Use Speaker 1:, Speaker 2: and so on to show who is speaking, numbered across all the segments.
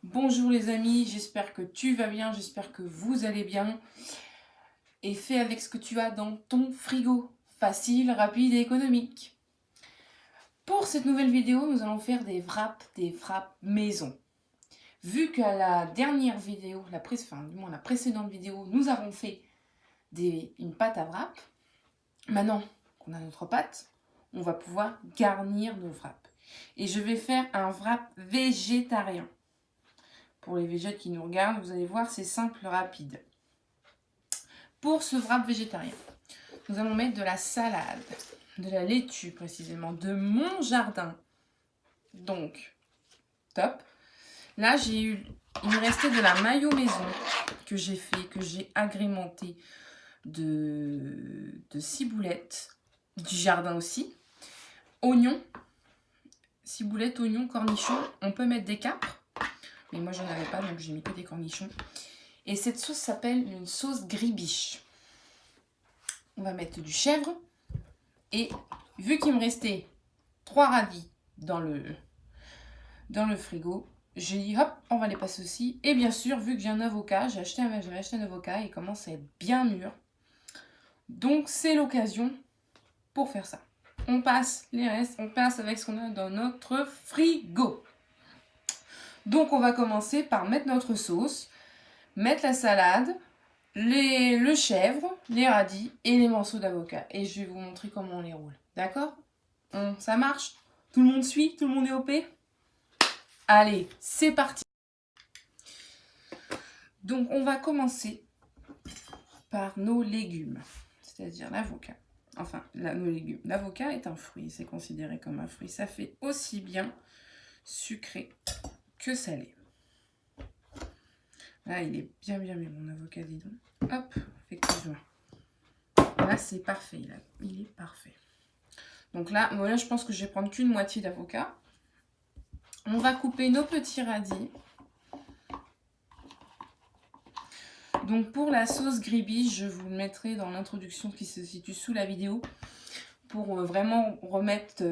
Speaker 1: Bonjour les amis, j'espère que tu vas bien, j'espère que vous allez bien. Et fais avec ce que tu as dans ton frigo. Facile, rapide et économique. Pour cette nouvelle vidéo, nous allons faire des frappes maison. Vu qu'à la dernière vidéo, la précédente vidéo, nous avons fait une pâte à wrap. Maintenant qu'on a notre pâte, on va pouvoir garnir nos wraps. Et je vais faire un wrap végétarien. Pour les végètes qui nous regardent, vous allez voir, c'est simple, rapide. Pour ce wrap végétarien, nous allons mettre de la salade, de la laitue précisément, de mon jardin. Donc, top. Là, il me restait de la mayo maison que j'ai agrémenté de ciboulettes, du jardin aussi. Oignons, ciboulettes, oignons, cornichons. On peut mettre des capres, mais moi j'en avais pas, donc j'ai mis que des cornichons. Et cette sauce s'appelle une sauce gribiche. On va mettre du chèvre. Et vu qu'il me restait 3 radis dans le frigo, j'ai dit hop, on va les passer aussi. Et bien sûr, vu que j'ai un avocat, j'avais acheté un avocat et il commence à être bien mûr. Donc c'est l'occasion pour faire ça. On passe les restes, on passe avec ce qu'on a dans notre frigo. Donc on va commencer par mettre notre sauce, mettre la salade, le chèvre, les radis et les morceaux d'avocat. Et je vais vous montrer comment on les roule. D'accord ? Ça marche ? Tout le monde suit ? Tout le monde est OP ? Allez, c'est parti. Donc on va commencer par nos légumes, c'est-à-dire l'avocat. Enfin, nos légumes. L'avocat est un fruit, c'est considéré comme un fruit. Ça fait aussi bien sucré que salé. Là, il est bien mon avocat, dis donc. Hop, effectivement. Là, c'est parfait, il est parfait. Donc là, voilà, je pense que je vais prendre qu'une moitié d'avocat. On va couper nos petits radis. Donc pour la sauce gribiche, je vous le mettrai dans l'introduction qui se situe sous la vidéo. Pour vraiment remettre...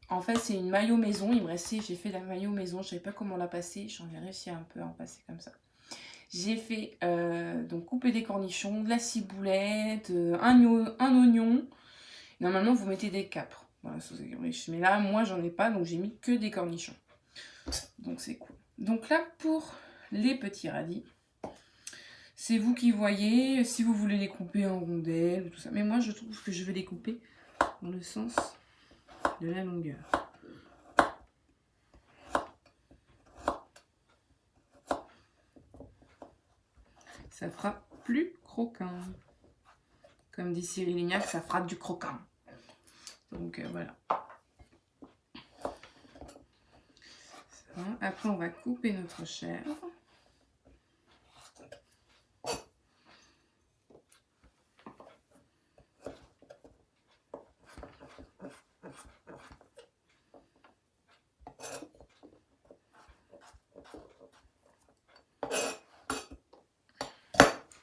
Speaker 1: en fait, c'est une mayo maison. Il me restait, j'ai fait la mayo maison. Je ne savais pas comment la passer. J'en ai réussi un peu à en passer comme ça. J'ai fait donc couper des cornichons, de la ciboulette, un oignon. Normalement, vous mettez des capres. Voilà, sauce gribiche. Mais là, moi, j'en ai pas, donc j'ai mis que des cornichons. Donc c'est cool. Donc là, pour les petits radis, c'est vous qui voyez, si vous voulez les couper en rondelles ou tout ça. Mais moi, je trouve que je vais les couper dans le sens de la longueur. Ça fera plus croquant. Comme dit Cyril Lignac, ça fera du croquant. Donc voilà. Après, on va couper notre chèvre.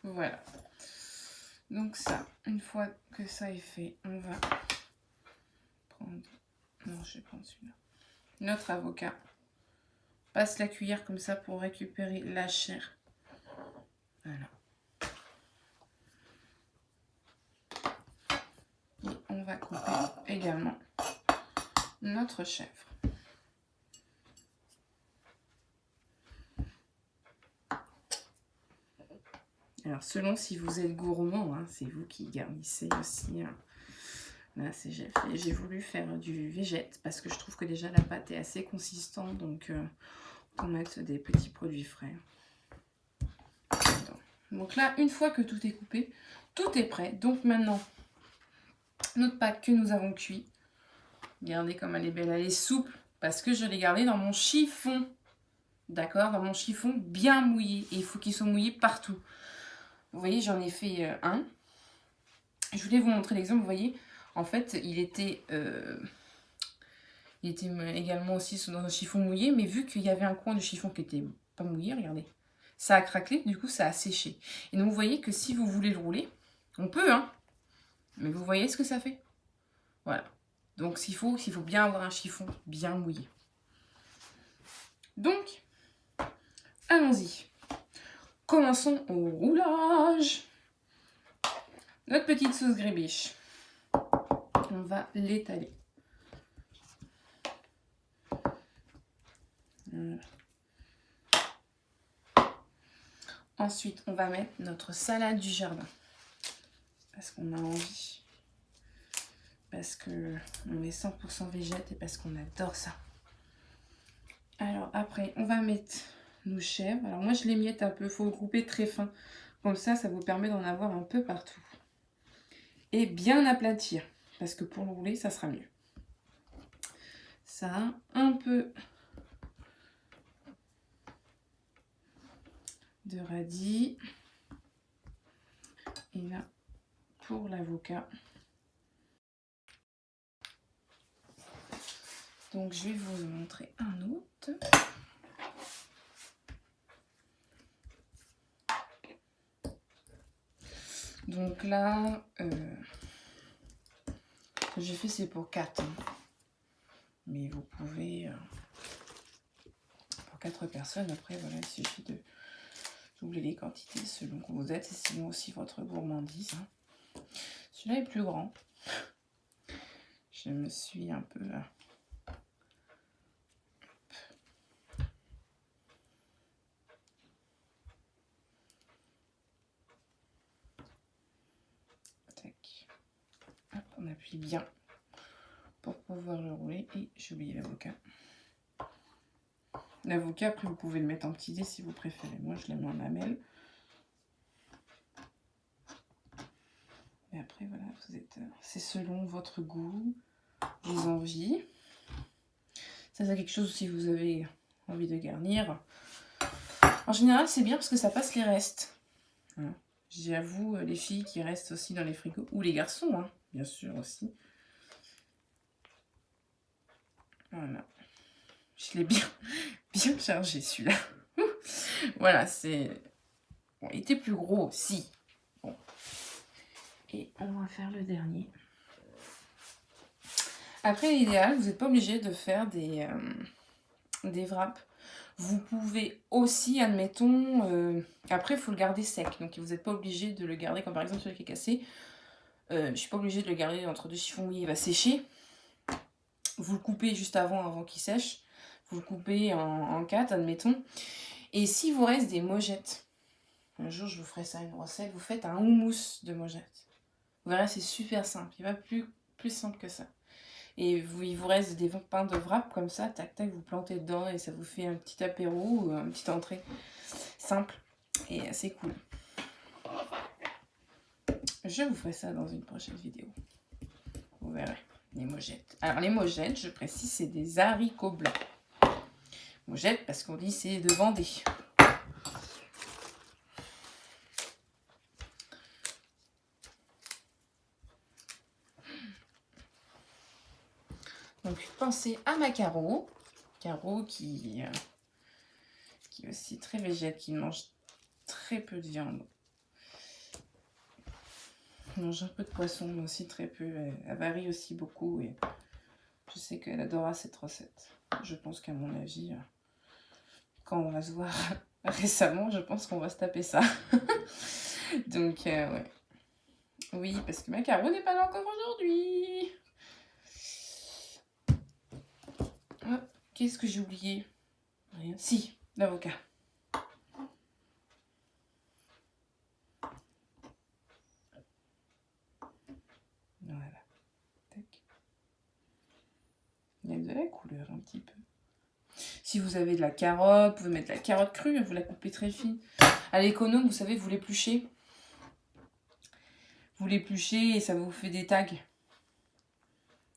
Speaker 1: Voilà. Donc ça, une fois que ça est fait, on va prendre... Non, je vais prendre celui-là. Notre avocat. Passe la cuillère comme ça pour récupérer la chair. Voilà. Et on va couper également notre chèvre. Alors, selon si vous êtes gourmand, hein, c'est vous qui garnissez aussi. Hein. Là, j'ai voulu faire du végète parce que je trouve que déjà la pâte est assez consistante. Donc, on va mettre des petits produits frais. Donc là, une fois que tout est coupé, tout est prêt. Donc maintenant, notre pâte que nous avons cuit. Regardez comme elle est belle, elle est souple parce que je l'ai gardée dans mon chiffon. D'accord, dans mon chiffon bien mouillé. Et il faut qu'il soit mouillé partout. Vous voyez, j'en ai fait un. Je voulais vous montrer l'exemple. Vous voyez, en fait, il était également aussi dans un chiffon mouillé. Mais vu qu'il y avait un coin du chiffon qui était pas mouillé, regardez. Ça a craquelé, du coup, ça a séché. Et donc, vous voyez que si vous voulez le rouler, on peut, hein. Mais vous voyez ce que ça fait? Voilà. Donc, il faut bien avoir un chiffon bien mouillé. Donc, allons-y. Commençons au roulage. Notre petite sauce grébiche. On va l'étaler. Voilà. Ensuite, on va mettre notre salade du jardin. Parce qu'on a envie. Parce qu'on est 100% végète et parce qu'on adore ça. Alors après, on va mettre nos chèvres. Alors moi, je les miette un peu. Il faut le couper très fin. Comme ça vous permet d'en avoir un peu partout. Et bien aplatir. Parce que pour le rouler, ça sera mieux. Ça, un peu de radis. Et là, pour l'avocat. Donc, je vais vous montrer un autre. Donc là, ce que j'ai fait, c'est pour 4. Hein. Mais vous pouvez... pour 4 personnes, après, voilà, il suffit de doubler les quantités selon que vous êtes et selon aussi votre gourmandise. Hein. Celui-là est plus grand. Je me suis un peu... Hop, on appuie bien pour pouvoir le rouler. Et j'ai oublié l'avocat. L'avocat, après, vous pouvez le mettre en petit dé si vous préférez. Moi, je le mets en lamelle. Et après, voilà, vous êtes... c'est selon votre goût, vos envies. Ça, c'est quelque chose si vous avez envie de garnir. En général, c'est bien parce que ça passe les restes. Hein. J'avoue, les filles qui restent aussi dans les frigos, ou les garçons, hein, bien sûr aussi. Voilà. Je l'ai bien chargé, celui-là. Voilà, c'est... Bon, il était plus gros aussi. Bon. Et on va faire le dernier. Après, l'idéal, vous n'êtes pas obligé de faire des wraps. Vous pouvez aussi, admettons, après il faut le garder sec, donc vous n'êtes pas obligé de le garder, comme par exemple celui qui est cassé, je ne suis pas obligée de le garder entre deux chiffons mouillés, il va sécher. Vous le coupez juste avant qu'il sèche, vous le coupez en 4, admettons. Et s'il vous reste des mojettes, un jour je vous ferai ça une recette, vous faites un houmous de mojettes. Vous verrez, c'est super simple, il n'y a pas plus simple que ça. Et il vous reste des pains de wrap comme ça, tac tac, vous plantez dedans et ça vous fait un petit apéro ou une petite entrée simple et assez cool. Je vous ferai ça dans une prochaine vidéo. Vous verrez, les mojettes. Alors les mojettes, je précise, c'est des haricots blancs. Mojettes parce qu'on dit c'est de Vendée. Donc pensez à ma Caro qui est aussi très végète, qui mange très peu de viande. Elle mange un peu de poisson, mais aussi très peu. Elle varie aussi beaucoup et je sais qu'elle adora cette recette. Je pense qu'à mon avis, quand on va se voir récemment, je pense qu'on va se taper ça. Donc, ouais. Oui, parce que ma Caro n'est pas là encore aujourd'hui. Qu'est-ce que j'ai oublié? Rien. Si, l'avocat. Voilà. Tac. Il y a de la couleur un petit peu. Si vous avez de la carotte, vous pouvez mettre de la carotte crue, vous la coupez très fine. À l'économe, vous savez, vous l'épluchez. Vous l'épluchez et ça vous fait des tags.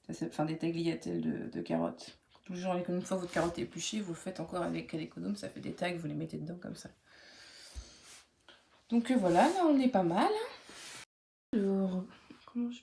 Speaker 1: Enfin, des tagliatelles de carottes. Toujours une fois votre carotte épluchée, vous le faites encore avec l'économe, ça fait des tags, vous les mettez dedans comme ça. Donc voilà, là on est pas mal. Alors, comment je